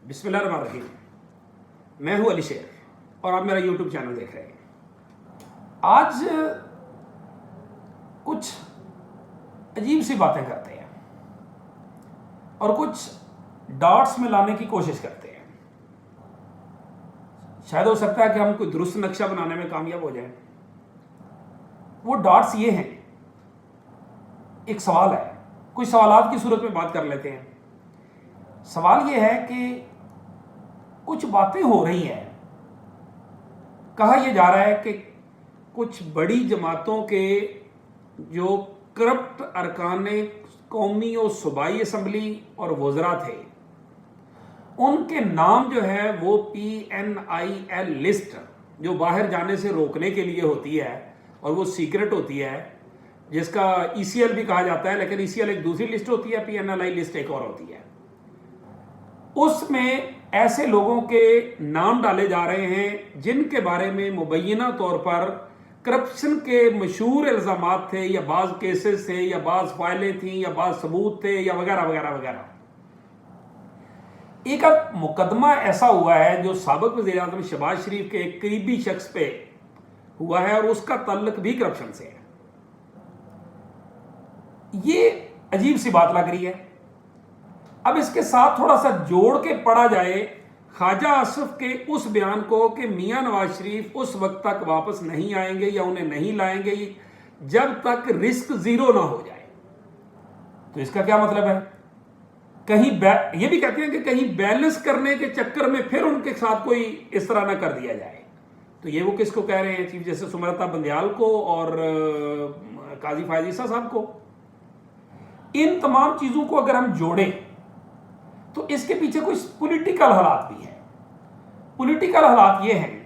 بسم اللہ الرحمن الرحیم. میں ہوں علی شیر اور آپ میرا یوٹیوب چینل دیکھ رہے ہیں. آج کچھ عجیب سی باتیں کرتے ہیں اور کچھ ڈاٹس میں لانے کی کوشش کرتے ہیں. شاید ہو سکتا ہے کہ ہم کوئی درست نقشہ بنانے میں کامیاب ہو جائیں. وہ ڈاٹس یہ ہیں. ایک سوال ہے, کچھ سوالات کی صورت میں بات کر لیتے ہیں. سوال یہ ہے کہ کچھ باتیں ہو رہی ہیں. کہا یہ جا رہا ہے کہ کچھ بڑی جماعتوں کے جو کرپٹ ارکان قومی اور صوبائی اسمبلی اور وزراء تھے, ان کے نام جو ہے وہ PNIL لسٹ, جو باہر جانے سے روکنے کے لیے ہوتی ہے اور وہ سیکرٹ ہوتی ہے, جس کا ECL بھی کہا جاتا ہے, لیکن ECL ایک دوسری لسٹ ہوتی ہے, PNLI لسٹ ایک اور ہوتی ہے. اس میں ایسے لوگوں کے نام ڈالے جا رہے ہیں جن کے بارے میں مبینہ طور پر کرپشن کے مشہور الزامات تھے, یا بعض کیسز تھے, یا بعض فائلیں تھیں, یا بعض ثبوت تھے, یا وغیرہ وغیرہ وغیرہ. ایک مقدمہ ایسا ہوا ہے جو سابق وزیر اعظم شہباز شریف کے ایک قریبی شخص پہ ہوا ہے, اور اس کا تعلق بھی کرپشن سے ہے. یہ عجیب سی بات لگ رہی ہے. اب اس کے ساتھ تھوڑا سا جوڑ کے پڑھا جائے خواجہ آصف کے اس بیان کو کہ میاں نواز شریف اس وقت تک واپس نہیں آئیں گے یا انہیں نہیں لائیں گے جب تک رسک زیرو نہ ہو جائے. تو اس کا کیا مطلب ہے؟ کہیں یہ بھی کہتے ہیں کہ کہیں بیلنس کرنے کے چکر میں پھر ان کے ساتھ کوئی اس طرح نہ کر دیا جائے. تو یہ وہ کس کو کہہ رہے ہیں؟ چیف جسٹس سمرتا بندیال کو اور قاضی فائز عیسیٰ صاحب کو. ان تمام چیزوں کو اگر ہم جوڑیں تو اس کے پیچھے کچھ پولیٹیکل حالات بھی ہیں. پولیٹیکل حالات یہ ہیں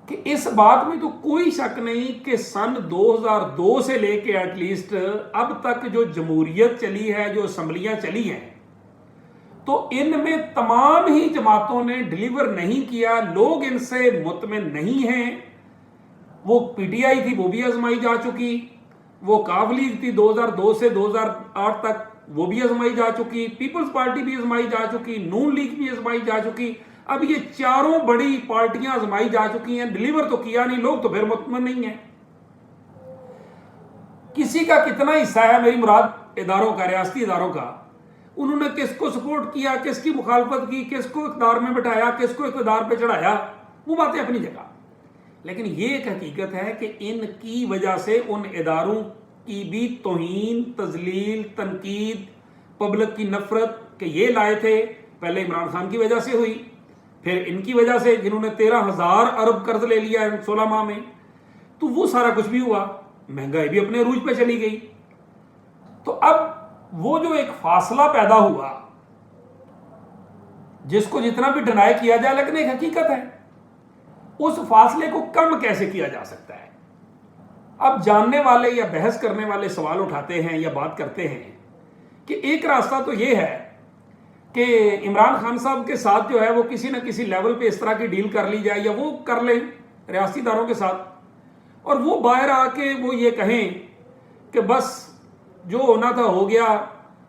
کہ اس بات میں تو کوئی شک نہیں کہ سن 2002 سے لے کے ایٹ لیسٹ اب تک جو جمہوریت چلی ہے, جو اسمبلیاں چلی ہیں, تو ان میں تمام ہی جماعتوں نے ڈیلیور نہیں کیا. لوگ ان سے مطمئن نہیں ہیں. وہ PTI تھی, وہ بھی آزمائی جا چکی. وہ کاف لیگ تھی 2002 سے 2008 تک, وہ بھی آزمائی جا چکی. پیپلز پارٹی بھی آزمائی جا چکی. نون لیگ بھی آزمائی جا چکی. اب یہ چاروں بڑی پارٹیاں آزمائی جا چکی ہیں, ڈیلیور تو کیا نہیں. لوگ تو پھر مطمئن نہیں ہیں. کسی کا کتنا حصہ ہے, میری مراد اداروں کا, ریاستی اداروں کا, انہوں نے کس کو سپورٹ کیا, کس کی مخالفت کی, کس کو اقتدار میں بٹھایا, کس کو اقتدار پہ چڑھایا, وہ باتیں اپنی جگہ. لیکن یہ ایک حقیقت ہے کہ ان کی وجہ سے ان اداروں کی بھی توہین, تذلیل, تنقید, پبلک کی نفرت کہ یہ لائے تھے. پہلے عمران خان کی وجہ سے ہوئی, پھر ان کی وجہ سے جنہوں نے 13,000 ارب قرض لے لیا 16 ماہ میں, تو وہ سارا کچھ بھی ہوا. مہنگائی بھی اپنے عروج پہ چلی گئی. تو اب وہ جو ایک فاصلہ پیدا ہوا, جس کو جتنا بھی ڈینائی کیا جائے لیکن ایک حقیقت ہے, اس فاصلے کو کم کیسے کیا جا سکتا ہے. اب جاننے والے یا بحث کرنے والے سوال اٹھاتے ہیں یا بات کرتے ہیں کہ ایک راستہ تو یہ ہے کہ عمران خان صاحب کے ساتھ جو ہے وہ کسی نہ کسی لیول پہ اس طرح کی ڈیل کر لی جائے, یا وہ کر لیں ریاستی اداروں کے ساتھ, اور وہ باہر آ کے وہ یہ کہیں کہ بس جو ہونا تھا ہو گیا,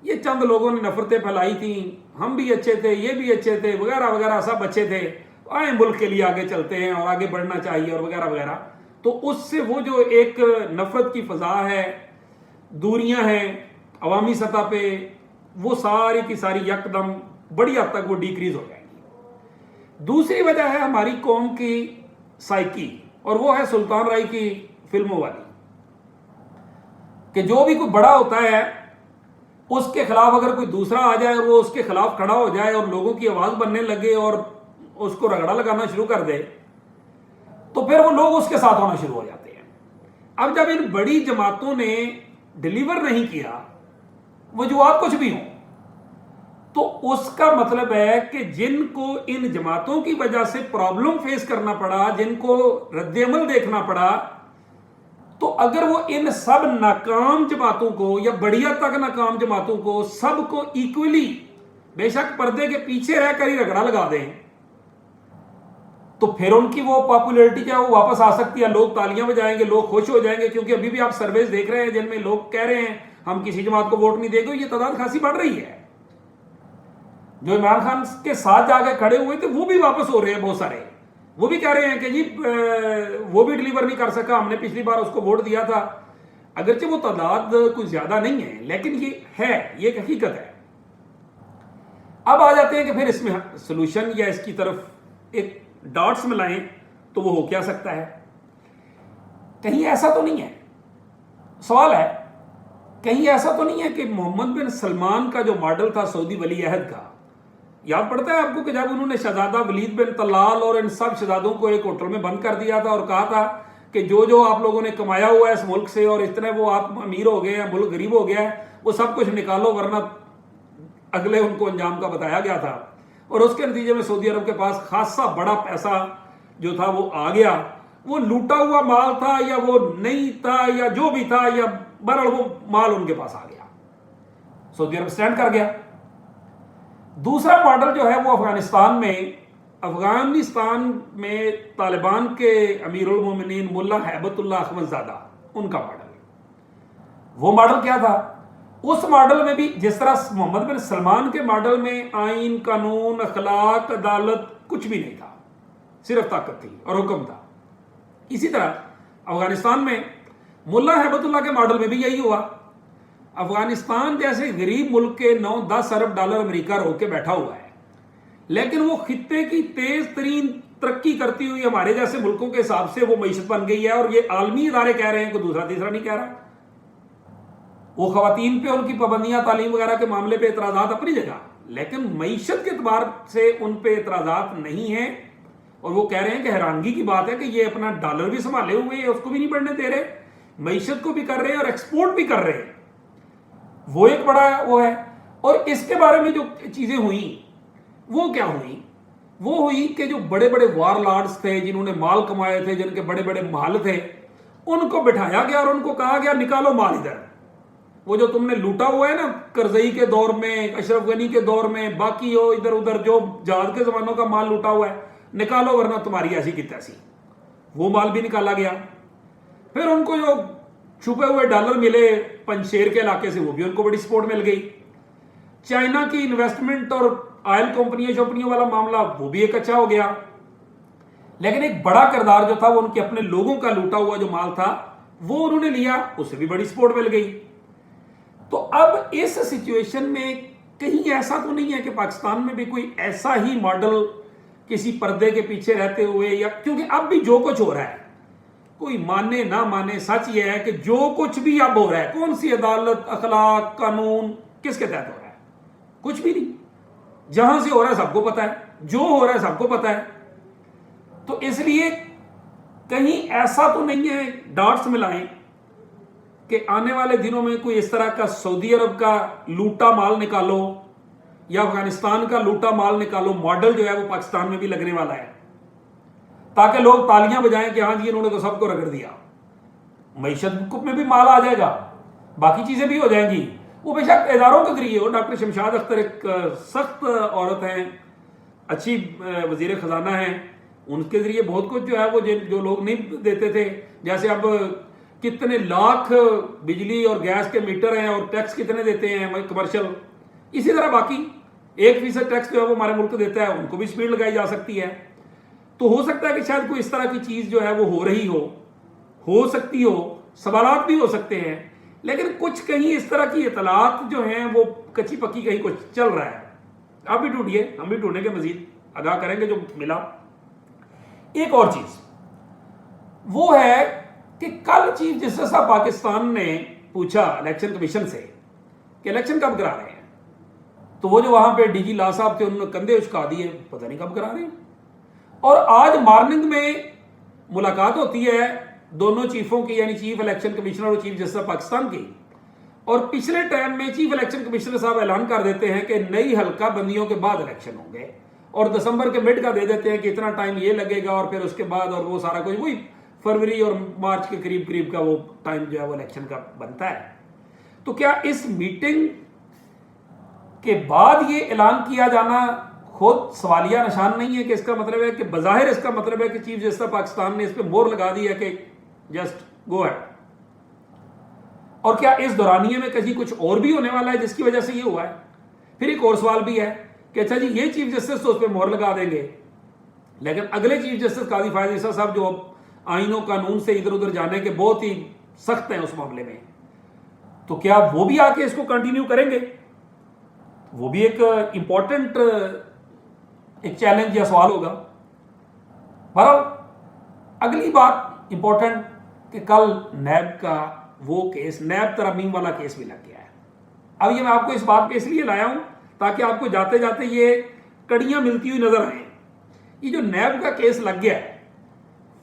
یہ چند لوگوں نے نفرتیں پھیلائی تھیں, ہم بھی اچھے تھے, یہ بھی اچھے تھے, وغیرہ وغیرہ, سب اچھے تھے, آئیں ملک کے لیے آگے چلتے ہیں اور آگے بڑھنا چاہیے اور وغیرہ وغیرہ. تو اس سے وہ جو ایک نفرت کی فضا ہے, دوریاں ہیں عوامی سطح پہ, وہ ساری کی ساری یکدم بڑی حد تک وہ ڈیکریز ہو جائیں گی. دوسری وجہ ہے ہماری قوم کی سائیکی, اور وہ ہے سلطان رائی کی فلموں والی, کہ جو بھی کوئی بڑا ہوتا ہے اس کے خلاف اگر کوئی دوسرا آ جائے اور وہ اس کے خلاف کھڑا ہو جائے اور لوگوں کی آواز بننے لگے اور اس کو رگڑا لگانا شروع کر دے, تو پھر وہ لوگ اس کے ساتھ ہونا شروع ہو جاتے ہیں. اب جب ان بڑی جماعتوں نے ڈیلیور نہیں کیا, وجوہات کچھ بھی ہوں, تو اس کا مطلب ہے کہ جن کو ان جماعتوں کی وجہ سے پرابلم فیس کرنا پڑا, جن کو رد عمل دیکھنا پڑا, تو اگر وہ ان سب ناکام جماعتوں کو یا بڑی حد تک ناکام جماعتوں کو سب کو ایکولی, بے شک پردے کے پیچھے رہ کر ہی رگڑا لگا دیں, تو پھر ان کی وہ پاپولیرٹی کیا وہ واپس آ سکتی ہے. لوگ تالیاں بجائیں گے, لوگ خوش ہو جائیں گے, کیونکہ ابھی بھی آپ سرویز دیکھ رہے ہیں جن میں لوگ کہہ رہے ہیں ہم کسی جماعت کو ووٹ نہیں دیں گے, یہ تعداد خاصی بڑھ رہی ہے. جو عمران خان کے ساتھ جا کے کھڑے ہوئے تھے وہ بھی واپس ہو رہے ہیں بہت سارے. وہ بھی کہہ رہے ہیں کہ جی وہ بھی ڈلیور نہیں کر سکا, ہم نے پچھلی بار اس کو ووٹ دیا تھا. اگرچہ وہ تعداد کچھ زیادہ نہیں ہے لیکن یہ ہے, یہ ایک حقیقت ہے. اب آ جاتے ہیں کہ پھر اس میں سلوشن یا اس کی طرف ایک ڈاٹس ملائیں تو وہ ہو کیا سکتا ہے. کہیں ایسا تو نہیں ہے, سوال ہے, کہیں ایسا تو نہیں ہے کہ محمد بن سلمان کا جو ماڈل تھا سعودی ولی عہد کا, یاد پڑتا ہے آپ کو کہ جب انہوں نے شہزادہ ولید بن طلال اور ان سب شہزادوں کو ایک ہوٹل میں بند کر دیا تھا اور کہا تھا کہ جو آپ لوگوں نے کمایا ہوا ہے اس ملک سے اور اتنے وہ آپ امیر ہو گئے ہیں, ملک غریب ہو گیا ہے, وہ سب کچھ نکالو ورنہ اگلے ان کو انجام کا بتایا گیا تھا. اور اس کے نتیجے میں سعودی عرب کے پاس خاصا بڑا پیسہ جو تھا وہ آ گیا. وہ لوٹا ہوا مال تھا یا وہ نہیں تھا یا جو بھی تھا, یا بہرحال وہ مال ان کے پاس آ گیا, سعودی عرب سٹینڈ کر گیا. دوسرا ماڈل جو ہے وہ افغانستان میں طالبان کے امیر المومنین ملا ہیبت اللہ احمد زادہ, ان کا ماڈل. وہ ماڈل کیا تھا؟ اس ماڈل میں بھی جس طرح محمد بن سلمان کے ماڈل میں آئین, قانون, اخلاق, عدالت کچھ بھی نہیں تھا, صرف طاقت تھی اور حکم تھا. اسی طرح افغانستان میں ملا ہیبت اللہ کے ماڈل میں بھی یہی ہوا. افغانستان جیسے غریب ملک کے 9-10 ارب ڈالر امریکہ رو کے بیٹھا ہوا ہے, لیکن وہ خطے کی تیز ترین ترقی کرتی ہوئی ہمارے جیسے ملکوں کے حساب سے وہ معیشت بن گئی ہے. اور یہ عالمی ادارے کہہ رہے ہیں, کوئی دوسرا تیسرا نہیں کہہ رہا. وہ خواتین پہ ان کی پابندیاں, تعلیم وغیرہ کے معاملے پہ اعتراضات اپنی جگہ, لیکن معیشت کے اعتبار سے ان پہ اعتراضات نہیں ہیں. اور وہ کہہ رہے ہیں کہ حیرانگی کی بات ہے کہ یہ اپنا ڈالر بھی سنبھالے ہوئے ہیں, اس کو بھی نہیں بڑھنے دے رہے, معیشت کو بھی کر رہے ہیں اور ایکسپورٹ بھی کر رہے ہیں. وہ ایک بڑا وہ ہے. اور اس کے بارے میں جو چیزیں ہوئیں وہ کیا ہوئی؟ وہ ہوئی کہ جو بڑے بڑے وار لارڈز تھے, جنہوں نے مال کمائے تھے, جن کے بڑے بڑے محل تھے, ان کو بٹھایا گیا اور ان کو کہا گیا نکالو مال ادھر. وہ جو تم نے لوٹا ہوا ہے نا کرزئی کے دور میں, اشرف غنی کے دور میں, باقی ہو ادھر ادھر جو جہاد کے زمانوں کا مال لوٹا ہوا ہے, نکالو ورنہ تمہاری ایسی کی تیسی. وہ مال بھی نکالا گیا. پھر ان کو جو چھپے ہوئے ڈالر ملے پنجشیر کے علاقے سے, وہ بھی ان کو بڑی سپورٹ مل گئی. چائنا کی انویسٹمنٹ اور آئل کمپنیوں والا معاملہ وہ بھی ایک اچھا ہو گیا. لیکن ایک بڑا کردار جو تھا وہ ان کے اپنے لوگوں کا لوٹا ہوا جو مال تھا وہ انہوں نے لیا, اسے بھی بڑی سپورٹ مل گئی. تو اب اس سچویشن میں کہیں ایسا تو نہیں ہے کہ پاکستان میں بھی کوئی ایسا ہی ماڈل کسی پردے کے پیچھے رہتے ہوئے, یا کیونکہ اب بھی جو کچھ ہو رہا ہے, کوئی مانے نہ مانے, سچ یہ ہے کہ جو کچھ بھی اب ہو رہا ہے, کون سی عدالت, اخلاق, قانون کس کے تحت ہو رہا ہے؟ کچھ بھی نہیں. جہاں سے ہو رہا ہے سب کو پتا ہے, جو ہو رہا ہے سب کو پتا ہے. تو اس لیے کہیں ایسا تو نہیں ہے, ڈاٹس ملائیں کہ آنے والے دنوں میں کوئی اس طرح کا سعودی عرب کا لوٹا مال نکالو یا افغانستان کا لوٹا مال نکالو ماڈل جو ہے وہ پاکستان میں بھی لگنے والا ہے, تاکہ لوگ تالیاں بجائیں کہ ہاں جی انہوں نے تو سب کو رگڑ دیا. معیشت میں بھی مال آ جائے گا, باقی چیزیں بھی ہو جائیں گی. وہ بے شک اداروں کے ذریعے ہو. ڈاکٹر شمشاد اختر ایک سخت عورت ہیں, اچھی وزیر خزانہ ہیں, ان کے ذریعے بہت کچھ جو ہے وہ جو لوگ نہیں دیتے تھے, جیسے اب کتنے لاکھ بجلی اور گیس کے میٹر ہیں اور ٹیکس کتنے دیتے ہیں کمرشل, اسی طرح باقی 1% ٹیکس جو ہے وہ ہمارے ملک دیتا ہے, ان کو بھی سپیڈ لگائی جا سکتی ہے. تو ہو سکتا ہے کہ شاید کوئی اس طرح کی چیز جو ہے وہ ہو رہی ہو سکتی ہو, سوالات بھی ہو سکتے ہیں, لیکن کچھ کہیں اس طرح کی اطلاعات جو ہیں وہ کچی پکی کہیں کچھ چل رہا ہے. آپ بھی ڈھونڈیے, ہم بھی ڈھونڈیں گے, مزید آگاہ کریں گے جو ملا. ایک اور چیز وہ ہے کہ کل چیف جسٹس صاحب پاکستان نے پوچھا الیکشن کمیشن سے کہ الیکشن کب کرا رہے ہیں, تو وہ جو وہاں پہ ڈی جی لا صاحب تھے انہوں نے کندھے اچکا دیے, پتہ نہیں کب کرا رہے ہیں. اور آج مارننگ میں ملاقات ہوتی ہے دونوں چیفوں کی, یعنی چیف الیکشن کمیشنر اور چیف جسٹس پاکستان کی, اور پچھلے ٹائم میں چیف الیکشن کمیشنر صاحب اعلان کر دیتے ہیں کہ نئی حلقہ بندیوں کے بعد الیکشن ہوں گے, اور دسمبر کے مڈ کا دے دیتے ہیں کہ اتنا ٹائم یہ لگے گا, اور پھر اس کے بعد اور وہ سارا کچھ وہی فروری اور مارچ کے قریب کا وہ ٹائم جو ہے وہ الیکشن کا بنتا ہے. تو کیا اس میٹنگ کے بعد یہ اعلان کیا جانا خود سوالیہ نشان نہیں ہے کہ اس کا مطلب ہے کہ بظاہر اس کا مطلب ہے کہ چیف جسٹس پاکستان نے اس پہ مہر لگا دی ہے کہ جسٹ گو ہے, اور کیا اس دورانیے میں کہیں کچھ اور بھی ہونے والا ہے جس کی وجہ سے یہ ہوا ہے؟ پھر ایک اور سوال بھی ہے کہ اچھا جی یہ چیف جسٹس تو اس پہ مہر لگا دیں گے، لیکن اگلے چیف جسٹس قاضی فائز عیسیٰ صاحب جو آئین و قانون سے ادھر ادھر جانے کے بہت ہی سخت ہیں اس معاملے میں، تو کیا وہ بھی آ کے اس کو کنٹینیو کریں گے؟ وہ بھی ایک امپورٹنٹ ایک چیلنج یا سوال ہوگا. بہرحال اگلی بات امپورٹنٹ کہ کل نیب کا وہ کیس، نیب ترمیم والا کیس بھی لگ گیا ہے. اب یہ میں آپ کو اس بات پہ اس لیے لایا ہوں تاکہ آپ کو جاتے جاتے یہ کڑیاں ملتی ہوئی نظر آئیں. یہ جو نیب کا کیس لگ گیا ہے،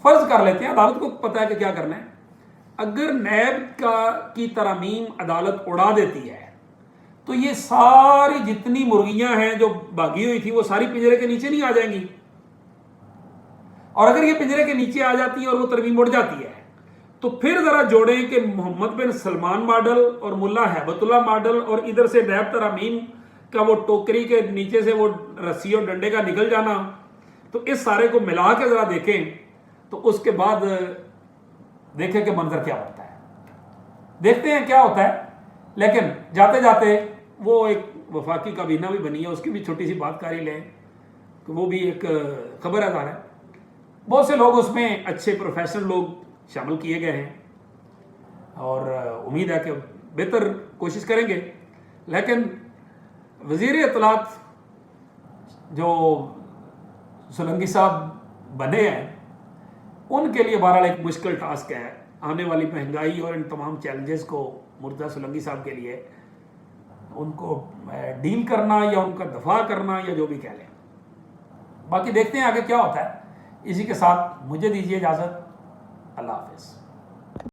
فرض کر لیتے ہیں عدالت کو پتہ ہے کہ کیا کرنا ہے، اگر نیب کی ترامیم عدالت اڑا دیتی ہے تو یہ ساری جتنی مرغیاں ہیں جو بھاگی ہوئی تھی وہ ساری پنجرے کے نیچے نہیں آ جائیں گی. اور اگر یہ پنجرے کے نیچے آ جاتی ہے اور وہ ترمیم اڑ جاتی ہے تو پھر ذرا جوڑیں کہ محمد بن سلمان ماڈل اور ملا ہیبت اللہ ماڈل اور ادھر سے نیب ترامیم کا وہ ٹوکری کے نیچے سے وہ رسی اور ڈنڈے کا نکل جانا، تو اس سارے کو ملا کے ذرا دیکھیں تو اس کے بعد دیکھیں کہ منظر کیا بنتا ہے. دیکھتے ہیں کیا ہوتا ہے. لیکن جاتے جاتے وہ ایک وفاقی کابینہ بھی بنی ہے، اس کی بھی چھوٹی سی بات کاری لیں کہ وہ بھی ایک خبر ادار ہے. بہت سے لوگ اس میں اچھے پروفیشنل لوگ شامل کیے گئے ہیں اور امید ہے کہ بہتر کوشش کریں گے. لیکن وزیر اطلاعات جو سولنگی صاحب بنے ہیں ان کے لیے بہرحال ایک مشکل ٹاسک ہے آنے والی مہنگائی اور ان تمام چیلنجز کو مرتضیٰ سولنگی صاحب کے لیے ان کو ڈیل کرنا یا ان کا دفاع کرنا یا جو بھی کہہ لیں. باقی دیکھتے ہیں آگے کیا ہوتا ہے. اسی کے ساتھ مجھے دیجیے اجازت. اللہ حافظ.